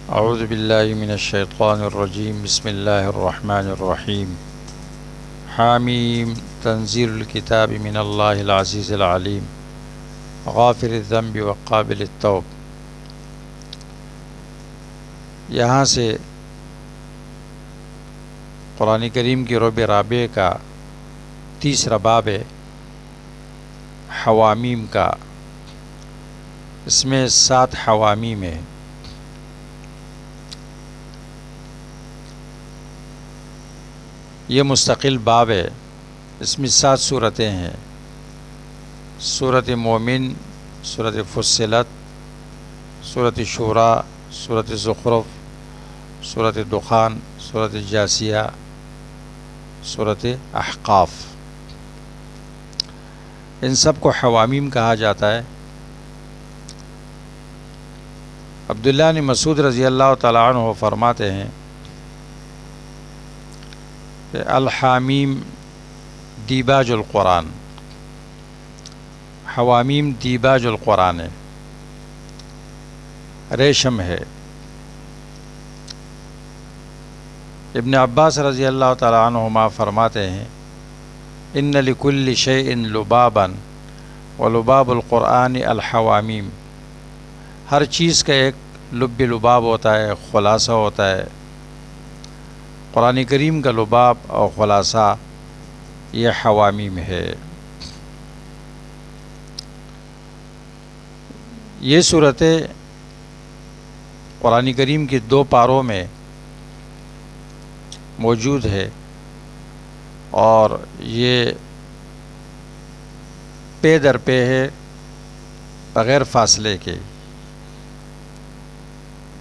اعوذ باللہ من الشیطان الرجیم بسم اللہ الرحمن الرحیم حامیم تنزیل الکتاب من اللہ العزیز العلیم غافر الذنب وقابل التوب۔ یہاں سے قرآن کریم کی ربع رابع کا تیسرا باب ہے حوامیم کا۔ اس میں 7 حوامیم ہیں۔ یہ مستقل باب ہے۔ اس میں 7 صورتیں ہیں: سورۃ مومن، سورۃ فصلت، سورۃ شورى، سورۃ زخرف، سورۃ دخان، سورۃ جاثیہ، سورۃ احقاف۔ ان سب کو حوامیم کہا جاتا ہے۔ عبداللہ بن مسعود رضی اللہ تعالیٰ عنہ فرماتے ہیں کہ الحامیم دیباج القرآن، حوامیم دیباج القرآن ہے، ریشم ہے۔ ابن عباس رضی اللہ تعالیٰ عنہما فرماتے ہیں ان لکل شیء لبابا ولباب القرآن الحوامیم۔ ہر چیز کا ایک لب لباب ہوتا ہے، خلاصہ ہوتا ہے۔ قرآن کریم کا لباب اور خلاصہ یہ حوامیم ہے۔ یہ صورتیں قرآن کریم کی 2 پاروں میں موجود ہے اور یہ پے در پے ہے، بغیر فاصلے کے،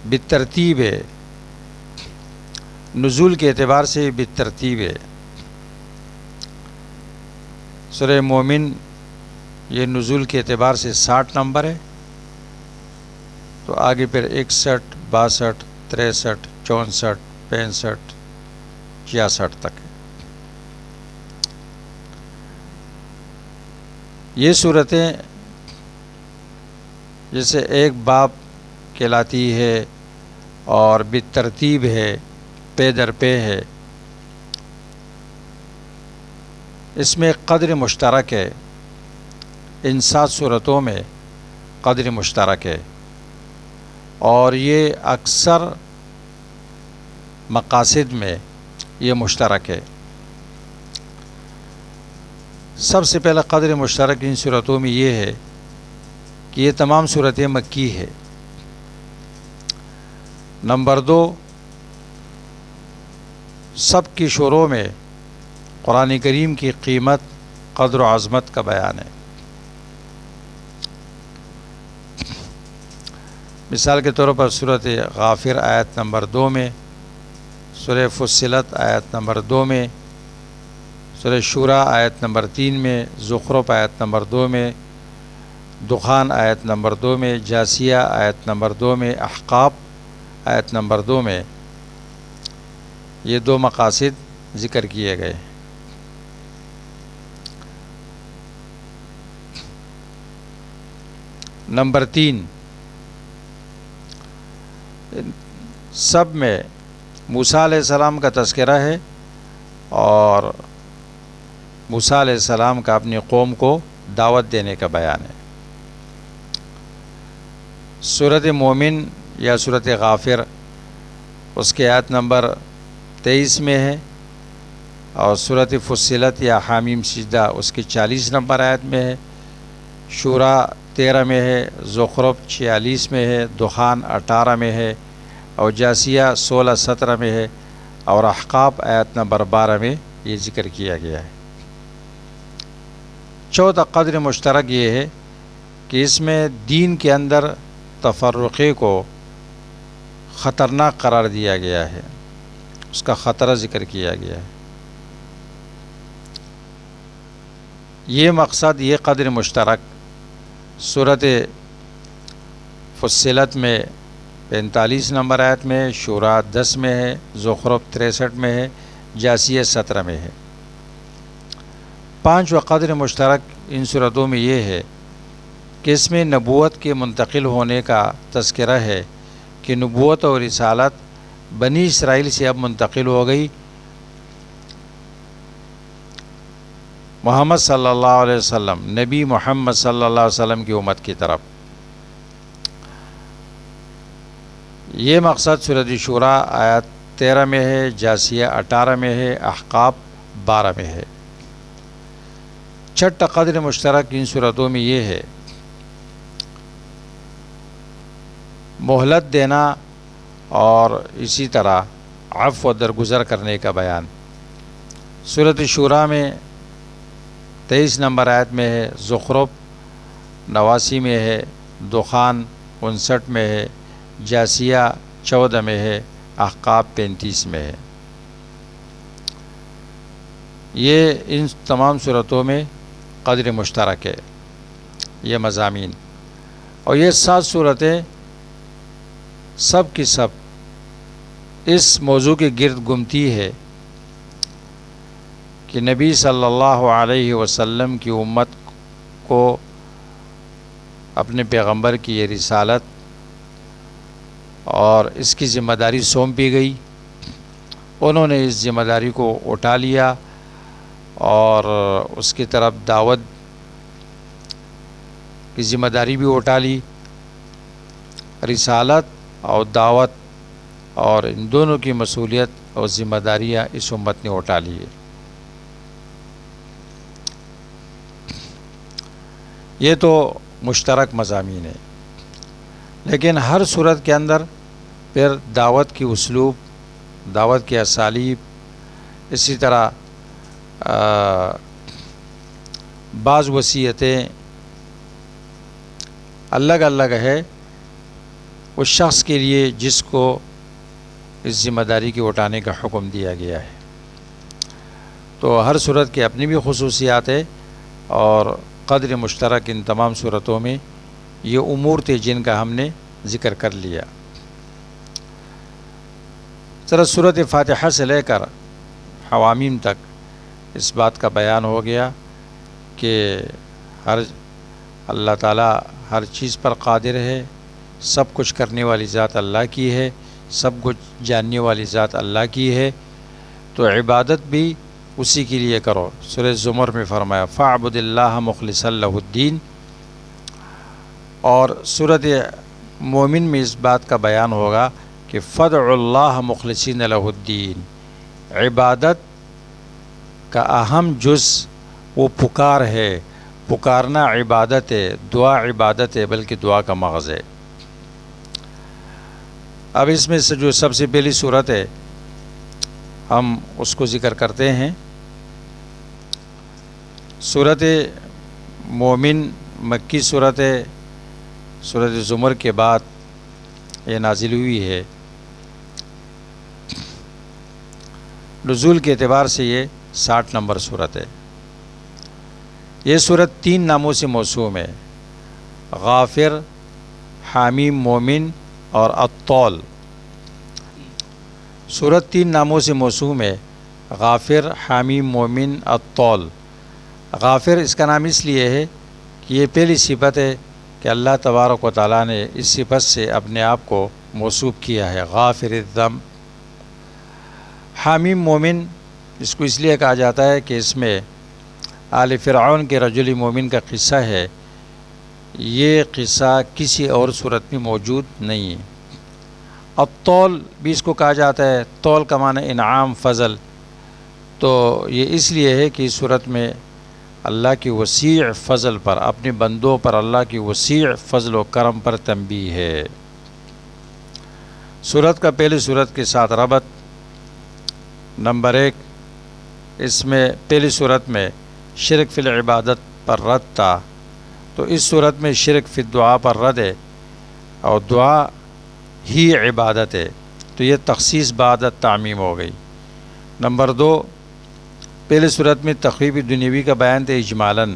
بالترتیب ہے۔ نزول کے اعتبار سے بالترتیب ہے۔ سورہ مومن یہ نزول کے اعتبار سے 60 نمبر ہے، تو آگے پھر 61، 62، 63، 64، 65، 66 تک ہے۔ یہ صورتیں جیسے ایک باب کہلاتی ہے اور بالترتیب ہے، پے در پے ہے، اس میں قدر مشترک ہے۔ ان 7 صورتوں میں قدر مشترک ہے اور یہ اکثر مقاصد میں یہ مشترک ہے۔ سب سے پہلے قدر مشترک ان صورتوں میں یہ ہے کہ یہ تمام صورتیں مکی ہے۔ نمبر 2، سب کی شروع میں قرآن کریم کی قیمت، قدر و عظمت کا بیان ہے۔ مثال کے طور پر سورۃ غافر آیت نمبر 2 میں، سورہ فصلت آیت نمبر 2 میں، سورہ شورى آیت نمبر 3 میں، زخرف آیت نمبر 2 میں، دخان آیت نمبر 2 میں، جاثیہ آیت نمبر 2 میں، احقاف آیت نمبر 2 میں، یہ 2 مقاصد ذکر کیے گئے۔ نمبر 3، سب میں موسیٰ علیہ السلام کا تذکرہ ہے اور موسیٰ علیہ السلام کا اپنی قوم کو دعوت دینے کا بیان ہے۔ سورۃ مومن یا سورۃ غافر اس کے آیت نمبر 23 میں ہے، اور سورۃ فصلت یا حامیم سجدہ اس کی 40 نمبر آیت میں ہے، شورى 13 میں ہے، زخرف 46 میں ہے، دخان 18 میں ہے، اور جاثیہ 16-17 میں ہے، اور احقاف آیت نمبر 12 میں یہ ذکر کیا گیا ہے۔ چوتھا قدر مشترک یہ ہے کہ اس میں دین کے اندر تفرقے کو خطرناک قرار دیا گیا ہے، اس کا خطرہ ذکر کیا گیا ہے۔ یہ مقصد، یہ قدر مشترک سورۃ فصلت میں 45 نمبر آیت میں، شورى 10 میں ہے، زخرف 63 میں ہے، جاثیہ 17 میں ہے۔ 5واں قدر مشترک ان صورتوں میں یہ ہے کہ اس میں نبوت کے منتقل ہونے کا تذکرہ ہے کہ نبوت اور رسالت بنی اسرائیل سے اب منتقل ہو گئی محمد صلی اللہ علیہ وسلم، نبی محمد صلی اللہ علیہ وسلم کی امت کی طرف۔ یہ مقصد سورۃ شورى آیت 13 میں ہے، جاسیہ 18 میں ہے، احقاف 12 میں ہے۔ چھٹا قدر مشترک ان صورتوں میں یہ ہے مہلت دینا اور اسی طرح عفو و درگزر کرنے کا بیان۔ سورۃ شورى میں 23 نمبر آیت میں ہے، زخرف 89 میں ہے، دخان 59 میں ہے، جاسیہ 14 میں ہے، احقاف 35 میں ہے۔ یہ ان تمام صورتوں میں قدر مشترک ہے، یہ مضامین، اور یہ 7 صورتیں سب کی سب اس موضوع کے گرد گھومتی ہے کہ نبی صلی اللہ علیہ وسلم کی امت کو اپنے پیغمبر کی یہ رسالت اور اس کی ذمہ داری سونپی گئی۔ انہوں نے اس ذمہ داری کو اٹھا لیا اور اس کی طرف دعوت کی ذمہ داری بھی اٹھا لی۔ رسالت اور دعوت اور ان دونوں کی مسئولیت اور ذمہ داریاں اس امت نے اٹھا لی ہے۔ یہ تو مشترک مضامین ہے، لیکن ہر صورت کے اندر پھر دعوت کی اسلوب، دعوت کی اسالیب، اسی طرح بعض وصیتیں الگ الگ ہے اس شخص کے لیے جس کو اس ذمہ داری کے اٹھانے کا حکم دیا گیا ہے۔ تو ہر صورت کی اپنی بھی خصوصیات ہے، اور قدر مشترک ان تمام صورتوں میں یہ امور تھے جن کا ہم نے ذکر کر لیا۔ ذرا سورۃ فاتحہ سے لے کر حوامیم تک اس بات کا بیان ہو گیا کہ اللہ تعالیٰ ہر چیز پر قادر ہے، سب کچھ کرنے والی ذات اللہ کی ہے، سب کچھ جاننے والی ذات اللہ کی ہے، تو عبادت بھی اسی کے لیے کرو۔ سورہ زمر میں فرمایا فاعبد اللہ مخلصا لہ الدین، اور سورۃ مومن میں اس بات کا بیان ہوگا کہ فادعوا اللہ مخلصین لہ الدین۔ عبادت کا اہم جز وہ پکار ہے، پکارنا عبادت ہے، دعا عبادت ہے، بلکہ دعا کا مغز ہے۔ اب اس میں سے جو سب سے پہلی صورت ہے ہم اس کو ذکر کرتے ہیں۔ سورۃ مومن مکی صورت ہے، سورۃ زمر کے بعد یہ نازل ہوئی ہے۔ نزول کے اعتبار سے یہ 60 نمبر صورت ہے۔ یہ صورت 3 ناموں سے موسوم ہے، غافر، حامیم مومن اور الطول۔ صورت 3 ناموں سے موسوم ہے، غافر، حامیم مومن، الطول۔ غافر اس کا نام اس لیے ہے کہ یہ پہلی صفت ہے کہ اللہ تبارک و تعالیٰ نے اس صفت سے اپنے آپ کو موصوف کیا ہے، غافر الذنب۔ حامیم مومن اس کو اس لیے کہا جاتا ہے کہ اس میں آل فرعون کے رجل مومن کا قصہ ہے، یہ قصہ کسی اور صورت میں موجود نہیں ہے۔ الطول بھی اس کو کہا جاتا ہے، طول کا معنی انعام، فضل، تو یہ اس لیے ہے کہ اس صورت میں اللہ کی وسیع فضل پر، اپنے بندوں پر اللہ کی وسیع فضل و کرم پر تنبیہ ہے۔ صورت کا پہلی صورت کے ساتھ ربط، نمبر 1، اس میں پہلی صورت میں شرک فی العبادت پر رد تھا، تو اس صورت میں شرک فی الدعا پر رد ہے، اور دعا ہی عبادت ہے، تو یہ تخصیص بعد تعمیم ہو گئی۔ نمبر 2، پہلی صورت میں تخویف دنیاوی کا بیان تھا اجمالاً،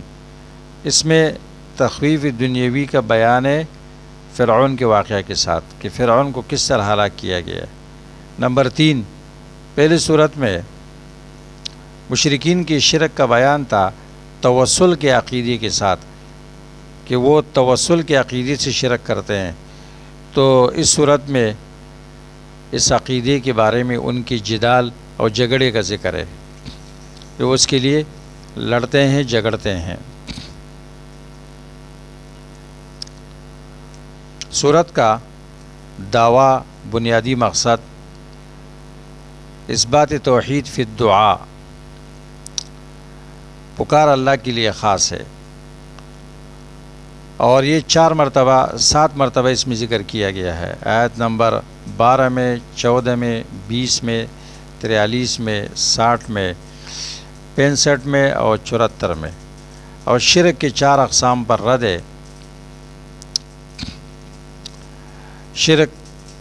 اس میں تخویف دنیاوی کا بیان ہے فرعون کے واقعہ کے ساتھ کہ فرعون کو کس طرح ہلاک کیا گیا ہے۔ نمبر 3، پہلی صورت میں مشرکین کی شرک کا بیان تھا توسل کے عقیدے کے ساتھ کہ وہ توسل کے عقیدے سے شرک کرتے ہیں، تو اس صورت میں اس عقیدے کے بارے میں ان کی جدال اور جھگڑے کا ذکر ہے کہ وہ اس کے لیے لڑتے ہیں جھگڑتے ہیں۔ سورت کا دعویٰ بنیادی مقصد اثبات توحید فی الدعاء، پکار اللہ کے لیے خاص ہے، اور یہ 7 مرتبہ اس میں ذکر کیا گیا ہے۔ آیت نمبر 12 میں، 14 میں، 20 میں، 43 میں، 60 میں، 65 میں اور 74 میں، اور شرک کے 4 اقسام پر رد ہے۔ شرک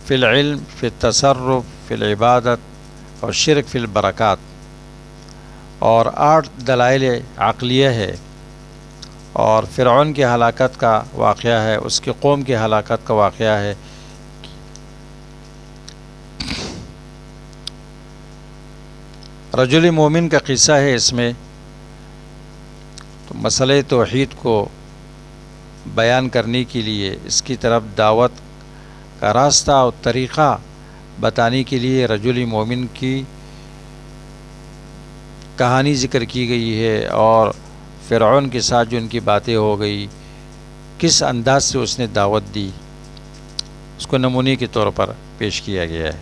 فی العلم، فی التصرف، فی العبادت، اور شرک فی البرکات، اور 8 دلائل عقلیہ ہے، اور فرعون کی ہلاکت کا واقعہ ہے، اس کی قوم کی ہلاکت کا واقعہ ہے۔ رجل مومن کا قصہ ہے اس میں، تو مسئلہ توحید کو بیان کرنے کے لیے، اس کی طرف دعوت کا راستہ اور طریقہ بتانے کے لیے رجل مومن کی کہانی ذکر کی گئی ہے، اور فرعون کے ساتھ جو ان کی باتیں ہو گئی، کس انداز سے اس نے دعوت دی، اس کو نمونے کے طور پر پیش کیا گیا ہے۔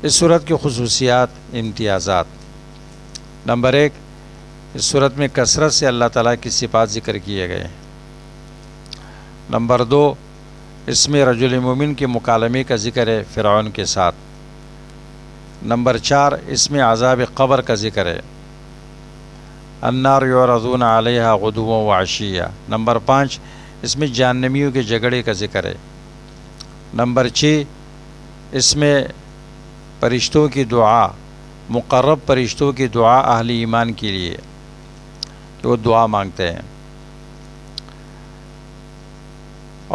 اس صورت کی خصوصیات، امتیازات: نمبر 1، اس صورت میں کثرت سے اللہ تعالیٰ کی صفات ذکر کیے گئے ہیں۔ نمبر 2، اس میں رجل مومن کے مکالمے کا ذکر ہے فرعون کے ساتھ۔ نمبر 4، اس میں عذاب قبر کا ذکر ہے، النار یعرضون علیہا غدوا وعشیا۔ نمبر 5، اس میں جہنمیوں کے جھگڑے کا ذکر ہے۔ نمبر 6، اس میں فرشتوں کی دعا، مقرب فرشتوں کی دعا اہل ایمان کے لیے کہ وہ دعا مانگتے ہیں۔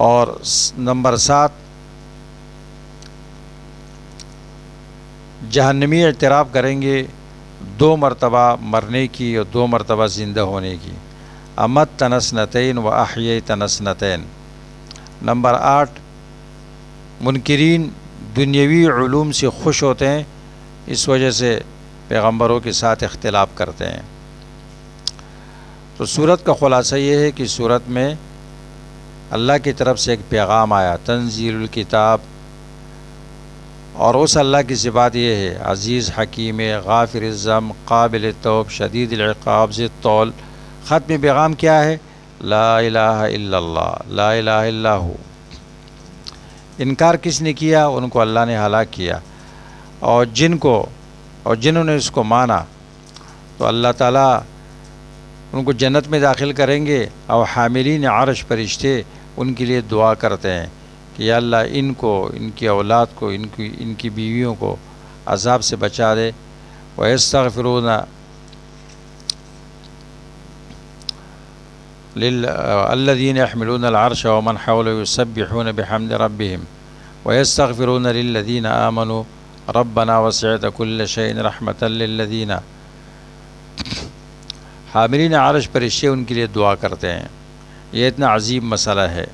اور نمبر 7، جہنمی اعتراف کریں گے 2 مرتبہ مرنے کی اور 2 مرتبہ زندہ ہونے کی، امت تنسنتین و احیی تنسنتین۔ نمبر 8، منکرین دنیاوی علوم سے خوش ہوتے ہیں، اس وجہ سے پیغمبروں کے ساتھ اختلاف کرتے ہیں۔ تو سورت کا خلاصہ یہ ہے کہ سورت میں اللہ کی طرف سے ایک پیغام آیا، تنزیل الکتاب، اور اس اللہ کی صفات یہ ہے، عزیز حکیم، غافر الذنب، قابل التوب، شدید العقاب، ذی الطول۔ ختم پیغام کیا ہے؟ لا الہ الا اللہ، لا الہ الا ہو۔ انکار کس نے کیا؟ ان کو اللہ نے ہلاک کیا، اور جنہوں نے اس کو مانا تو اللہ تعالیٰ ان کو جنت میں داخل کریں گے، اور حاملین عرش فرشتے ان کے لیے دعا کرتے ہیں کہ یا اللہ ان کو، ان کی اولاد کو، ان کی بیویوں کو عذاب سے بچا دے۔ وَيَسْتَغْفِرُونَ الَّذِينَ يَحْمِلُونَ الْعَرْشَ وَمَنْ حَوْلَهُ يُسَبِّحُونَ بِحَمْدِ رَبِّهِمْ وَيَسْتَغْفِرُونَ لِلَّذِينَ آمَنُوا رَبَّنَا وَسِعْتَ كُلَّ شَيْءٍ رَحْمَةً لِلَّذِينَ۔ حاملین عرش فرشتے ان کے لیے دعا کرتے ہیں۔ یہ اتنا عظیم مسئلہ ہے۔